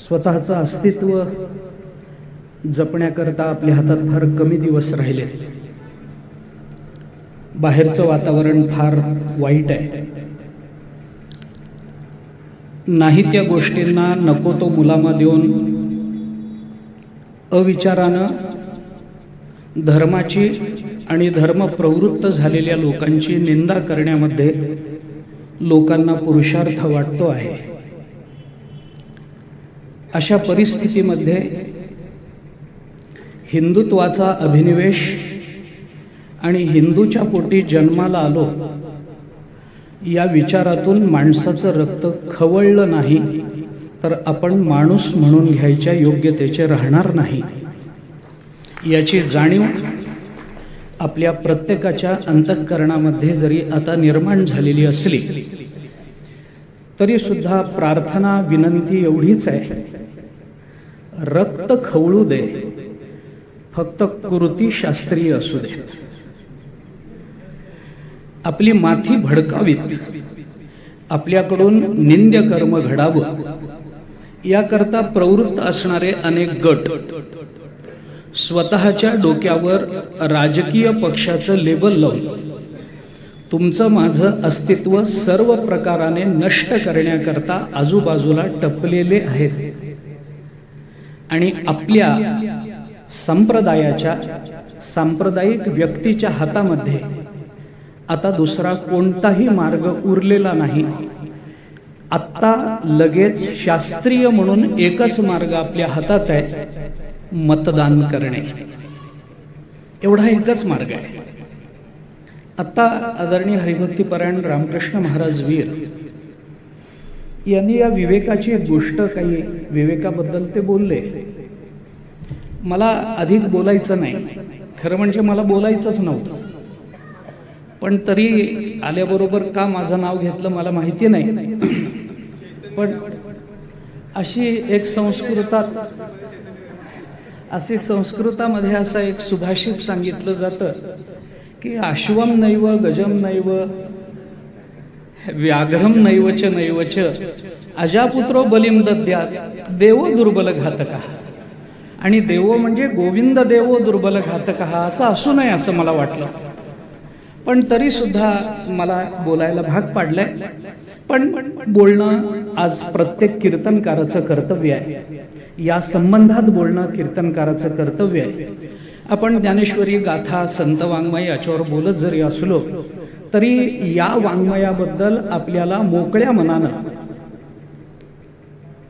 स्वतःचं अस्तित्व जपण्याकरता आपल्या हातात फार कमी दिवस राहिले. बाहेरचं वातावरण फार वाईट आहे. नाही त्या गोष्टींना नको तो मुलामा देऊन अविचारानं धर्माची आणि धर्मप्रवृत्त झालेल्या लोकांची निंदा करण्यामध्ये लोकांना पुरुषार्थ वाटतो आहे. अशा परिस्थितीमध्ये हिंदुत्वाचा अभिनिवेश आणि हिंदूच्या पोटी जन्माला आलो या विचारातून माणसाचं रक्त खवळलं नाही तर आपण माणूस म्हणून घ्यायच्या योग्यतेचे राहणार नाही. याची जाणीव आपल्या प्रत्येकाच्या अंतःकरणामध्ये जरी आता निर्माण झालेली असली तरी सुद्धा प्रार्थना विनंती एवढीच आहे, रक्त खवळू दे, फक्त कृती शास्त्रीय असू दे. आपली माथी भडकावीत, आपल्याकडून निंद्य कर्म घडावं याकरता प्रवृत्त असणारे अनेक गट स्वतःच्या डोक्यावर राजकीय पक्षाचं लेबल लावून तुमचं माझं अस्तित्व सर्व प्रकाराने नष्ट करण्याकरता आजूबाजूला टपलेले आहेत. आणि आपल्या संप्रदायाच्या सांप्रदायिक व्यक्तीच्या हातामध्ये आता दुसरा कोणताही मार्ग उरलेला नाही. आत्ता लगेच शास्त्रीय म्हणून एकच मार्ग आपल्या हातात आहे, मतदान करणे. एवढा एकच मार्ग आहे. आत्ता आदरणीय हरिभक्तीपरायण रामकृष्ण महाराज वीर यांनी या विवेकाची एक गोष्ट, काही विवेकाबद्दल ते बोलले. मला अधिक बोलायचं नाही, खरं म्हणजे मला बोलायचंच नव्हतं, पण तरी आल्याबरोबर का माझं नाव घेतलं मला माहिती नाही. पण अशी एक संस्कृतामध्ये असं एक सुभाषित सांगितलं जातं की अश्वम नैव गजम नैव व्याघ्रम नैवच नैवच अजापुत्रो बलिम दद्यात देवो दुर्बल घातका. आणि देवो म्हणजे गोविंद देवो दुर्बल घातका असं असू नये असं मला वाटलं, पण तरी सुद्धा मला बोलायला भाग पाडलंय. पण बोलणं आज प्रत्येक कीर्तनकाराचं कर्तव्य आहे. या संबंधात बोलणं कीर्तनकाराचं कर्तव्य आहे. आपण ज्ञानेश्वरी गाथा संत वाङ्मय याच्यावर बोलत जरी असलो तरी या वाङ्मयाबद्दल आपल्याला मोकळ्या मनानं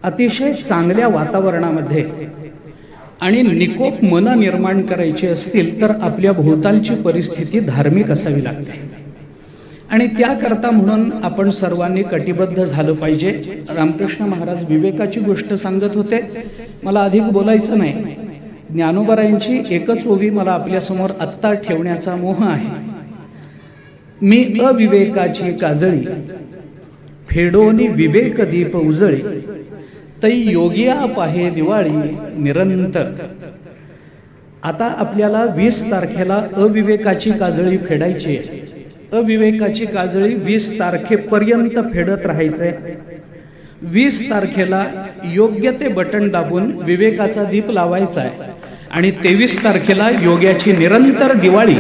अतिशय चांगल्या वातावरणामध्ये आणि निकोप मन निर्माण करायची असतील तर आपल्या भोवतालची परिस्थिती धार्मिक असावी लागते. आणि त्याकरता म्हणून आपण सर्वांनी कटिबद्ध झालं पाहिजे. रामकृष्ण महाराज विवेकाची गोष्ट सांगत होते, मला अधिक बोलायचं नाही. ज्ञानोबरायांची एकच ओवी मला आपल्यासमोर आत्ता ठेवण्याचा मोह आहे. मी अविवेकाची काजळी फेडोनी विवेक दीप उजळी तै योगिया पाहे दिवाळी निरंतर. आता आपल्याला 20 तारखेला अविवेकाची काजळी फेडायची आहे. अविवेकाची काजळी 20 तारखेपर्यंत फेडत राहायचंय. 20 तारखेला योग्य ते बटन दाबून विवेकाचा दीप लावायचा आहे आणि 23 तारखेला योग्याची निरंतर दिवाळी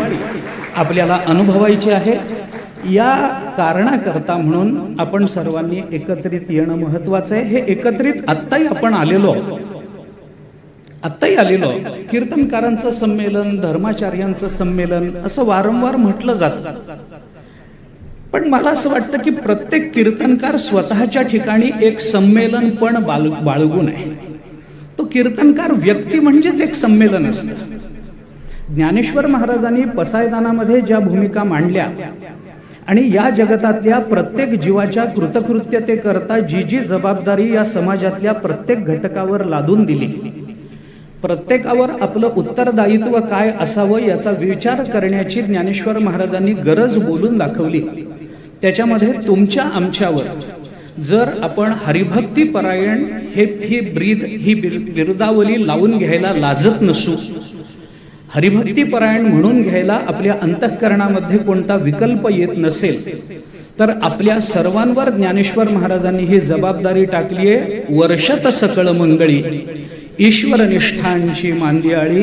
आपल्याला अनुभवायची आहे. या कारणाकरता म्हणून आपण सर्वांनी एकत्रित येणं महत्वाचं आहे. हे एकत्रित आत्ताही आपण आलेलो कीर्तनकारांचं संमेलन, धर्माचार्यांचं संमेलन असं वारंवार म्हटलं जातं. पण मला असं वाटतं की प्रत्येक कीर्तनकार स्वतःच्या ठिकाणी एक संमेलन पण बाळगून आहे. तो कीर्तनकार व्यक्ती म्हणजेच एक संमेलन असतं. ज्ञानेश्वर महाराजांनी पसायदानामध्ये ज्या भूमिका मांडल्या आणि या जगतातल्या प्रत्येक जीवाच्या कृतकृत्यतेकरता जी जी जबाबदारी या समाजातल्या प्रत्येक घटकावर लादून दिली, प्रत्येकावर आपलं उत्तरदायित्व काय असावं याचा विचार करण्याची ज्ञानेश्वर महाराजांनी गरज बोलून दाखवली. त्याच्यामध्ये तुमच्या आमच्यावर जर आपण हरिभक्ती परायण ही बिरुदावली लावून घ्यायला लाजत नसू, हरिभक्तीपरायण म्हणून घ्यायला आपल्या अंतःकरणामध्ये कोणता विकल्प येत नसेल तर आपल्या सर्वांवर ज्ञानेश्वर महाराजांनी ही जबाबदारी टाकली आहे. वर्षत सकळ मंगळी ईश्वर निष्ठांची मांदियाळी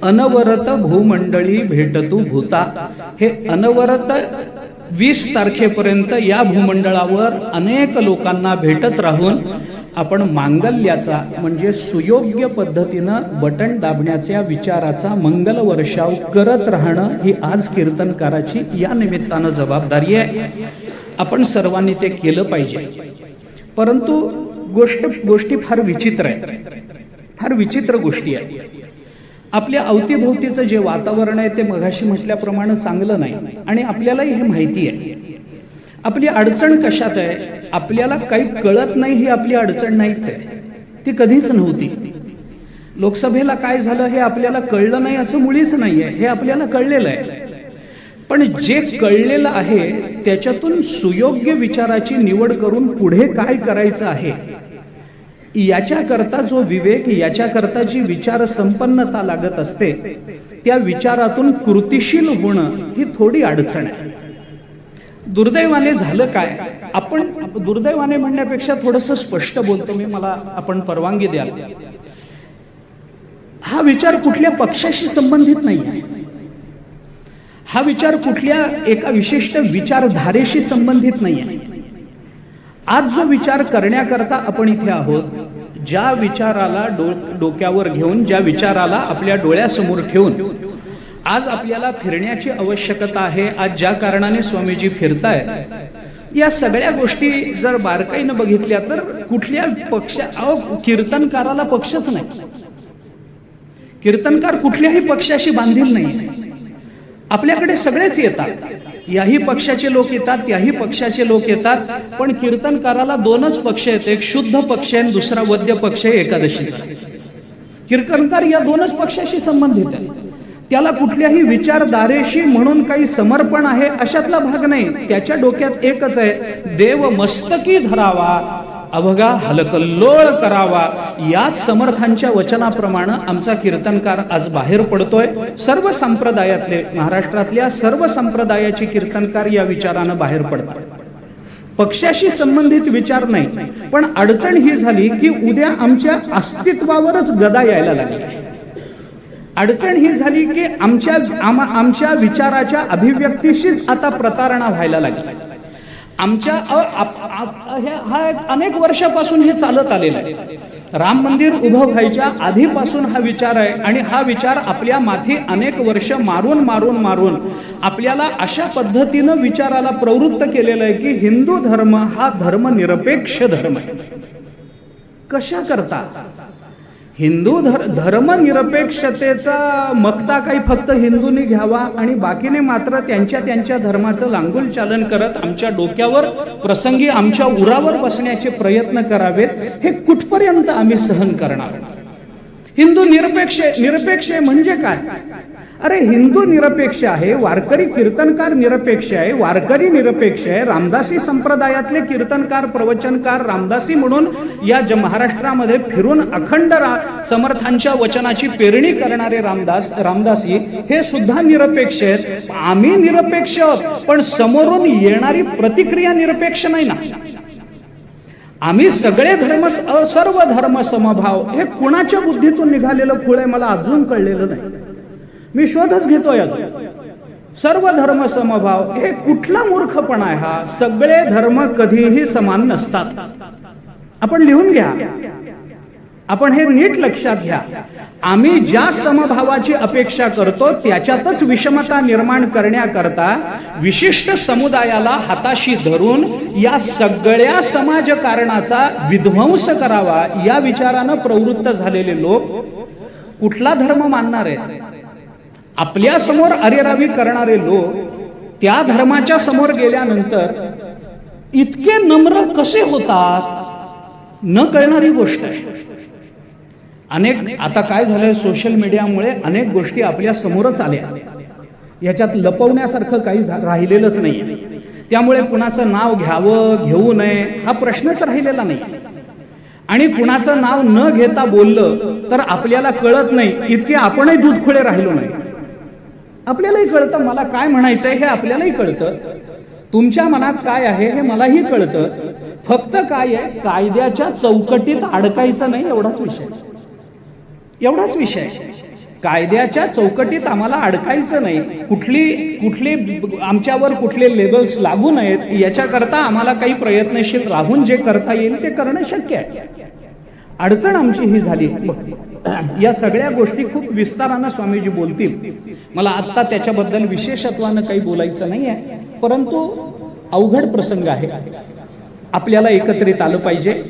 अनवरत भूमंडळी भेटतू भूता. हे अनवरत 20 तारखेपर्यंत या भूमंडळावर अनेक लोकांना भेटत राहून आपण मांगल्याचा म्हणजे सुयोग्य पद्धतीनं बटन दाबण्याच्या विचाराचा मंगल वर्षाव करत राहणं ही आज कीर्तनकाराची या निमित्तानं जबाबदारी आहे. आपण सर्वांनी ते केलं पाहिजे. परंतु गोष्टी फार विचित्र आहेत, फार विचित्र गोष्टी आहेत. आपल्या अवतीभोवतीचं जे वातावरण आहे ते मघाशी म्हटल्याप्रमाणे चांगलं नाही आणि आपल्यालाही हे माहिती आहे. आपली अडचण कशात आहे? आपल्याला काही कळत नाही ही आपली अडचण नाहीच आहे, ती कधीच नव्हती. लोकसभेला काय झालं हे आपल्याला कळलं नाही असं मुळीच नाहीये, हे आपल्याला कळलेलं आहे. पण जे कळलेलं आहे त्याच्यातून सुयोग्य विचाराची निवड करून पुढे काय करायचं आहे याच्याकरता जो विवेक, याच्याकरता जी विचार संपन्नता लागत असते त्या विचारातून कृतिशील होणं ही थोडी अडचण आहे. दुर्दैवाने झालं काय, आपण दुर्दैवाने म्हणण्यापेक्षा थोडंसं स्पष्ट बोलतो मी, मला आपण परवानगी द्याल. हा विचार कुठल्या पक्षाशी संबंधित नाही आहे, हा विचार कुठल्या एका विशिष्ट विचारधारेशी संबंधित नाही आहे. आज जो विचार करण्याकरता आपण इथे आहोत, ज्या विचाराला डोक्यावर घेऊन, ज्या विचाराला आपल्या डोळ्यासमोर ठेवून आज आपल्याला फिरण्याची आवश्यकता आहे, आज ज्या कारणाने स्वामीजी फिरतायत, या सगळ्या गोष्टी जर बारकाईनं बघितल्या तर कुठल्या कीर्तनकाराला पक्षच नाही. कीर्तनकार कुठल्याही पक्षाशी बांधील नाही. आपल्याकडे सगळेच येतात, याही पक्षाचे लोक येतात, त्याही पक्षाचे लोक येतात, पण कीर्तनकाराला 2च पक्ष आहेत, एक शुद्ध पक्ष आहे, दुसरा वद्य पक्ष आहे एकादशीचा. कीर्तनकार या 2च पक्षाशी संबंधित आहे. त्याला कुठल्याही विचारधारेशी म्हणून काही समर्पण आहे अशातला भाग नाही. त्याच्या डोक्यात एकच आहे, देव मस्तकी धरावा, अवघा हलकल्लोळ करावा. याच समर्थांच्या वचनाप्रमाणे आमचा कीर्तनकार आज बाहेर पडतोय. सर्व संप्रदायातले, महाराष्ट्रातल्या सर्व संप्रदायाची कीर्तनकार या विचारानं बाहेर पडतात. पक्षाशी संबंधित विचार नाही. पण अडचण ही झाली की उद्या आमच्या अस्तित्वावरच गदा यायला लागली. अडचण ही झाली की आमच्या विचाराच्या अभिव्यक्तीशीच आता प्रतारणा व्हायला लागली. आमच्या हा अनेक वर्षापासून हे चालत आलेलं आहे. राम मंदिर उभं व्हायच्या आधीपासून हा विचार आहे आणि हा विचार आपल्या माथी अनेक वर्ष मारून आपल्याला अशा पद्धतीनं विचाराला प्रवृत्त केलेलं आहे की हिंदू धर्म हा धर्मनिरपेक्ष धर्म आहे. कशा करता हिंदू धर्मनिरपेक्षतेचा मक्ता काही फक्त हिंदूंनी घ्यावा आणि बाकीने मात्र त्यांच्या धर्माचं लांगुल चालन करत आमच्या डोक्यावर प्रसंगी आमच्या उरावर बसण्याचे प्रयत्न करावेत, हे कुठपर्यंत आम्ही सहन करणार? हिंदू निरपेक्ष म्हणजे काय? अरे हिंदू निरपेक्ष आहे, वारकरी कीर्तनकार निरपेक्ष आहे, वारकरी निरपेक्ष आहे, रामदासी संप्रदायातले कीर्तनकार प्रवचनकार रामदासी म्हणून या महाराष्ट्रामध्ये फिरून अखंड समर्थांच्या वचनाची पेरणी करणारे रामदासी हे सुद्धा निरपेक्ष आहेत. आम्ही निरपेक्ष, पण समोरून येणारी प्रतिक्रिया निरपेक्ष नाही ना. आम्ही सगळे सर्व धर्म समभाव हे कुणाच्या बुद्धीतून निघालेलं खूळ आहे मला अजून कळलेलं नाही. मी शोधच घेतोय अजून. सर्व धर्म समभाव हे कुठला मूर्खपणा आहे हा? सगळे धर्म कधीही समान नसतात. आपण लिहून घ्या, आपण हे नीट लक्षात घ्या. आम्ही ज्या समभावाची अपेक्षा करतो त्याच्यातच विषमता निर्माण करण्याकरता विशिष्ट समुदायाला हाताशी धरून या सगळ्या समाजकारणाचा विध्वंस करावा या विचारानं प्रवृत्त झालेले लोक कुठला धर्म मानणार आहेत? आपल्या समोर अरेरावी करणारे लोक त्या धर्माच्या समोर गेल्यानंतर इतके नम्र कसे होतात न कळणारी गोष्ट आहे. आता काय झालंय, सोशल मीडियामुळे अनेक गोष्टी आपल्या समोरच आल्या. याच्यात लपवण्यासारखं काही राहिलेलंच नाही. त्यामुळे कुणाचं नाव घ्यावं घेऊ नये हा प्रश्नच राहिलेला नाही. आणि कुणाचं नाव न घेता बोललं तर आपल्याला कळत नाही इतके आपणही दूधखुळे राहिलो नाही. आपल्यालाही कळतं मला काय म्हणायचंय हे आपल्यालाही कळतं, तुमच्या मनात काय आहे हे मलाही कळतं. फक्त काय आहे, कायद्याच्या चौकटीत अडकायचं नाही एवढाच विषय, एवढाच विषय. कायद्याच्या चौकटीत आम्हाला अडकायचं नाही, कुठली आमच्यावर कुठले लेबल्स लागू नयेत याच्याकरता आम्हाला काही प्रयत्नशील राहून जे करता येईल ते करणं शक्य आहे. अडचण आमची ही झाली. या सगळ्या गोष्टी खूप विस्तारानं स्वामीजी बोलतील, मला आत्ता त्याच्याबद्दल विशेषत्वानं काही बोलायचं नाही आहे. परंतु अवघड प्रसंग आहे, आपल्याला एकत्रित आलं पाहिजे.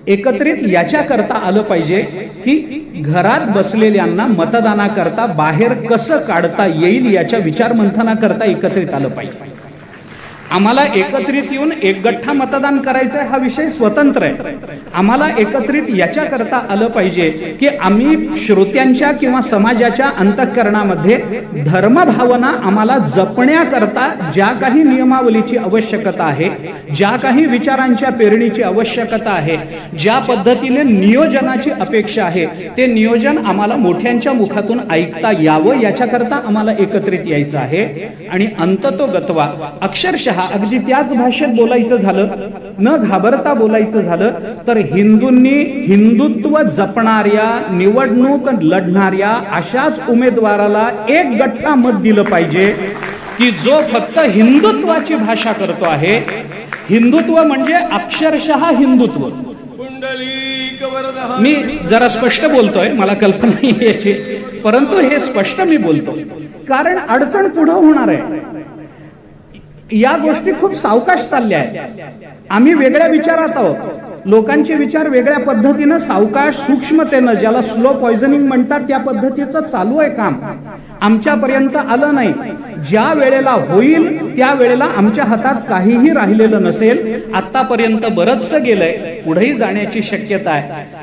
एकत्रित याच्याकरता आलं पाहिजे की घरात बसलेल्यांना मतदानाकरता बाहेर कसं काढता येईल याच्या विचार मंथनाकरता एकत्रित आलं पाहिजे. आम्हाला एकत्रित येऊन एक गठ्ठा मतदान करायचं हा विषय स्वतंत्र आहे. आम्हाला एकत्रित याच्याकरता आलं पाहिजे की आम्ही श्रोत्यांच्या किंवा समाजाच्या अंतःकरणामध्ये धर्मभावना आम्हाला जपण्याकरता ज्या काही नियमावलीची आवश्यकता आहे, ज्या काही विचारांच्या पेरणीची आवश्यकता आहे, ज्या पद्धतीने नियोजनाची अपेक्षा आहे, ते नियोजन आम्हाला मोठ्यांच्या मुखातून ऐकता यावं याच्याकरता आम्हाला एकत्रित यायचं आहे. आणि अंततोगत्वा अक्षरशः अगदी त्याच भाषेत बोलायचं झालं, न घाबरता बोलायचं झालं तर हिंदूंनी हिंदुत्व जपणाऱ्या, निवडणूक लढणाऱ्या अशाच उमेदवाराला एक गठ्ठा मत दिलं पाहिजे की जो फक्त हिंदुत्वाची भाषा करतो आहे. हिंदुत्व म्हणजे अक्षरशः हिंदुत्व. मी जरा स्पष्ट बोलतोय, मला कल्पना नाही याची, परंतु हे स्पष्ट मी बोलतो कारण अडचण पुढे होणार आहे. या गोष्टी खूप सावकाश चालल्या आहेत. आम्ही वेगळ्या विचारात आहोत, लोकांचे विचार वेगळ्या पद्धतीनं सावकाश सूक्ष्मतेनं, ज्याला स्लो पॉइझनिंग म्हणतात, त्या पद्धतीचं चालू आहे काम. आमच्यापर्यंत आलं नाही. ज्या वेळेला होईल त्या वेळेला आमच्या हातात काहीही राहिलेलं नसेल. आतापर्यंत बरंचसं गेलंय, पुढेही जाण्याची शक्यता आहे.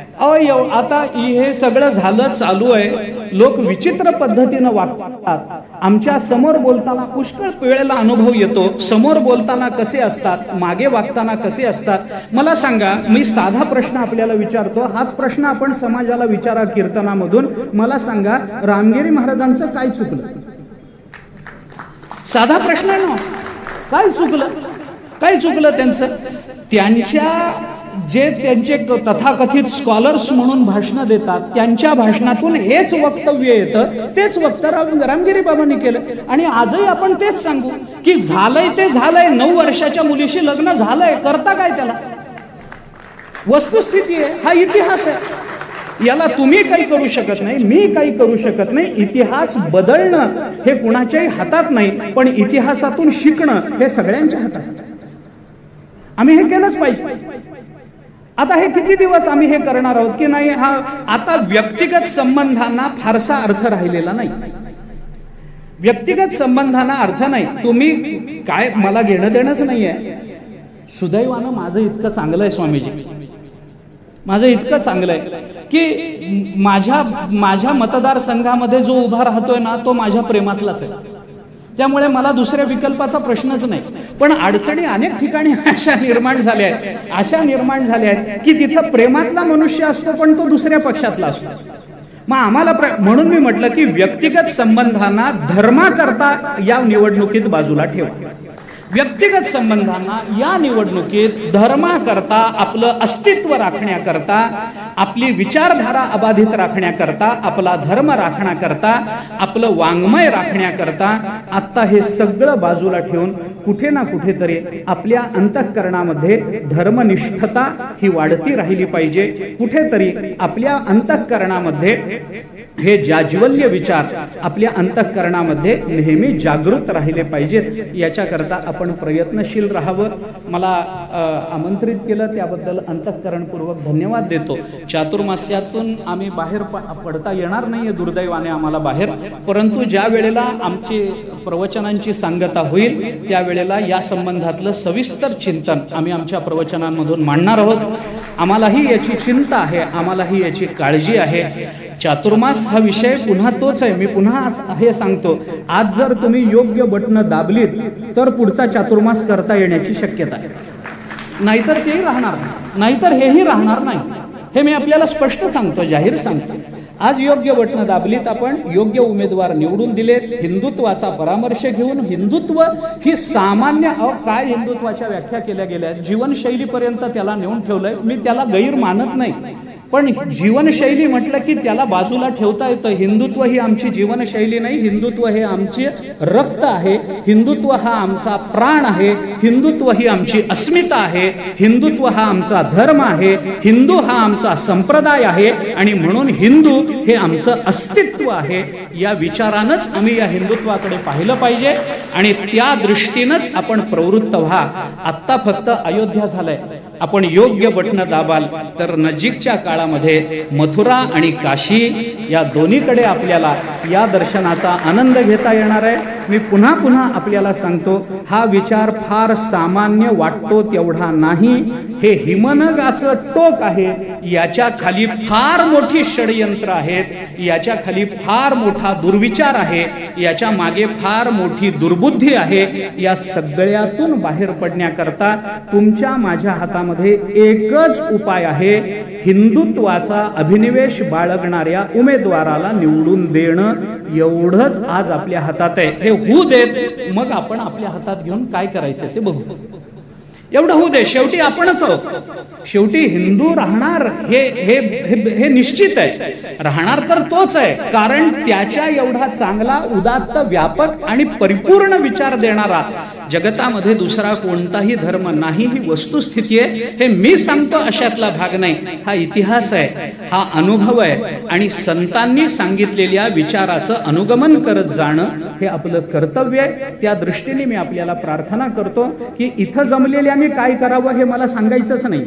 आता हे सगळं झालं, चालू आहे. लोक विचित्र पद्धतीनं वागतात. आमच्या समोर बोलताना पुष्कळ वेळेला अनुभव येतो, समोर बोलताना कसे असतात, मागे वागताना कसे असतात. मला सांगा, मी साधा प्रश्न आपल्याला विचारतो, हाच प्रश्न आपण समाजाला विचारा कीर्तनामधून. मला सांगा, रामगिरी महाराजांचं काय चुकलं? साधा प्रश्न आहे ना, काय चुकलं? काय चुकलं त्यांचं? त्यांच्या जे त्यांचे तथाकथित स्कॉलर्स म्हणून भाषणं देतात, त्यांच्या भाषणातून हेच वक्तव्य येतं, तेच वक्तव्य रामगिरी बाबांनी केलं. आणि आजही आपण तेच सांगू की झालंय ते झालंय. 9 वर्षाच्या मुलीशी लग्न झालंय, करता काय त्याला? वस्तुस्थिती आहे, हा इतिहास आहे. याला तुम्ही काही करू शकत नाही, मी काही करू शकत नाही. इतिहास बदलणं हे कुणाच्याही हातात नाही, पण इतिहासातून शिकणं हे सगळ्यांच्या हातात आहे. आम्ही हे केलंच पाहिजे. आता हे किती दिवस आम्ही हे करणार आहोत की नाही? हा आता व्यक्तिगत संबंधांना फारसा अर्थ राहिलेला नाही. व्यक्तिगत संबंधांना अर्थ नाही. तुम्ही काय, मला घेणं देणंच नाहीये. सुदैवानं माझं इतकं चांगलं आहे स्वामीजी, माझं इतकं चांगलं आहे की माझ्या मतदारसंघामध्ये जो उभा राहतोय ना, तो माझ्या प्रेमातलाच आहे. त्यामुळे मला दुसऱ्या विकल्पाचा प्रश्नच नाही. पण अडचणी अनेक ठिकाणी अशा निर्माण झाल्या आहेत की तिथं प्रेमातला मनुष्य असतो पण तो दुसऱ्या पक्षातला असतो. मग आम्हाला म्हणून मी म्हटलं की व्यक्तिगत संबंधांना धर्माकरता या निवडणुकीत बाजूला ठेवा. व्यक्तिगत संबंधांना या निवडणुकीत धर्माकरता, आपलं अस्तित्व राखण्याकरता, आपली विचारधारा अबाधित राखण्याकरता, आपला धर्म राखण्याकरता, आपलं वाङ्मय राखण्याकरता आता हे सगळं बाजूला ठेवून कुठे ना कुठेतरी आपल्या अंतःकरणामध्ये धर्मनिष्ठता ही वाढती राहिली पाहिजे. कुठेतरी आपल्या अंतःकरणामध्ये हे जाज्वल्य विचार आपल्या अंतःकरणामध्ये नेहमी जागृत राहिले पाहिजेत. याच्याकरता आपण प्रयत्नशील राहावं. मला आमंत्रित केलं त्याबद्दल अंतःकरणपूर्वक धन्यवाद देतो. चातुर्मास्यातून आम्ही बाहेर पडता येणार नाहीये दुर्दैवाने आम्हाला बाहेर, परंतु ज्या वेळेला आमची प्रवचनांची सांगता होईल त्यावेळेला या संबंधातलं सविस्तर चिंतन आम्ही आमच्या प्रवचनांमधून मांडणार आहोत. आम्हालाही याची चिंता आहे, आम्हालाही याची काळजी आहे. चातुर्मास हा विषय पुन्हा तोच आहे. मी पुन्हा हे सांगतो, आज जर तुम्ही योग्य बटणं दाबलीत तर पुढचा चातुर्मास करता येण्याची शक्यता आहे, नाहीतर तेही राहणार नाही. नाहीतर हेही राहणार नाही. हे मी आपल्याला स्पष्ट सांगतो, जाहीर सांगतो. आज योग्य बटणं दाबलीत, आपण योग्य उमेदवार निवडून दिलेत. हिंदुत्वाचा परामर्श घेऊन, हिंदुत्व ही सामान्य काय हिंदुत्वाच्या व्याख्या केल्या गेल्या, जीवनशैलीपर्यंत त्याला नेऊन ठेवलंय. मी त्याला गैर मानत नाही, पण जीवनशैली म्हटलं की त्याला बाजूला ठेवता येतं. हिंदुत्व ही आमची जीवनशैली नाही, हिंदुत्व हे आमचे रक्त आहे, हिंदुत्व हा आमचा प्राण आहे, हिंदुत्व ही आमची अस्मिता आहे, हिंदुत्व हा आमचा धर्म आहे, हिंदू हा आमचा संप्रदाय आहे आणि म्हणून हिंदू हे आमचं अस्तित्व आहे. या विचारानंच आम्ही या हिंदुत्वाकडे पाहिलं पाहिजे आणि त्या दृष्टीनंच आपण प्रवृत्त व्हा. आत्ता फक्त अयोध्या झालंय, आपण योग्य बटणं दाबाल तर नजीकच्या काळामध्ये मथुरा आणि काशी या दोन्हीकडे आपल्याला या दर्शनाचा आनंद घेता येणार आहे. मी पुन्हा पुन्हा आपल्याला सांगतो, हा विचार फार सामान्य वाटतो तेवढा नाही. हे हिमनगाचं टोक आहे, याच्या खाली फार मोठी षडयंत्र आहेत, याच्या खाली फार मोठा दुर्विचार आहे, याच्या मागे फार मोठी दुर्बुद्धी आहे. या सगळ्यातून बाहेर पडण्याकरता तुमच्या माझ्या हातामध्ये एकच उपाय आहे, हिंदुत्वाचा अभिनिवेश बाळगणाऱ्या उमेदवाराला निवडून देणं. एवढंच आज आपल्या हातात आहे. हे होऊ देत, मग आपण आपल्या हातात घेऊन काय करायचं ते बघू. एवढं होऊ दे, शेवटी आपणच आहोत. शेवटी हिंदू राहणार हे हे हे, हे निश्चित आहे. राहणार तर तोच आहे, कारण त्याच्या एवढा चांगला, उदात्त, व्यापक आणि परिपूर्ण विचार देणारा जगतामध्ये दुसरा कोणताही धर्म नाही. ही वस्तुस्थिती आहे. हे मी सांगतो अशातला भाग नाही, हा इतिहास आहे, हा अनुभव आहे आणि संतांनी सांगितलेल्या विचाराचं अनुगमन करत जाणं हे आपलं कर्तव्य आहे. त्या दृष्टीने मी आपल्याला प्रार्थना करतो की इथं जमलेल्यांनी काय करावं हे मला सांगायचंच नाही.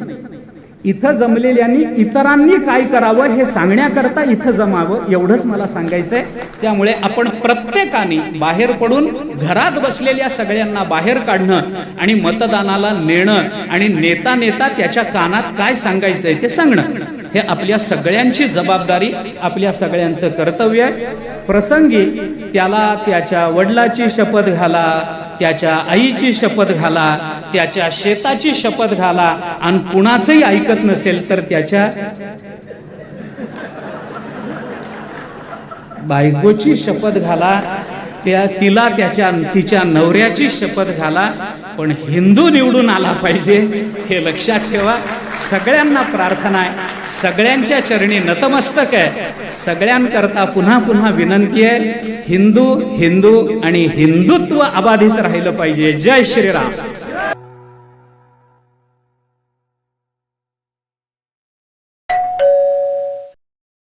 इथं जमलेल्यांनी इतरांनी काय करावं हे सांगण्याकरता इथं जमावं, एवढंच मला सांगायचंय. त्यामुळे आपण प्रत्येकाने बाहेर पडून घरात बसलेल्या सगळ्यांना बाहेर काढणं आणि मतदानाला नेणं आणि नेता नेता त्याच्या कानात काय सांगायचंय ते सांगणं, हे आपल्या सगळ्यांची जबाबदारी, आपल्या सगळ्यांचं कर्तव्य आहे. प्रसंगी त्याला त्याच्या वडिलाची शपथ घाला, त्याच्या आईची शपथ घाला, त्याच्या शेताची शपथ घाला आणि कुणाचंही ऐकत नसेल तर त्याच्या बायकोची शपथ घाला, तिला तिच्या नवऱ्याची शपथ घाला, पण हिंदू निवडून आला पाहिजे हे लक्षात ठेवा. सगळ्यांना प्रार्थना आहे, सगळ्यांच्या चरणी नतमस्तक आहे. सगळ्यांकरता पुन्हा पुन्हा विनंती आहे, हिंदू हिंदू आणि हिंदुत्व अबाधित राहिलं पाहिजे. जय श्रीराम.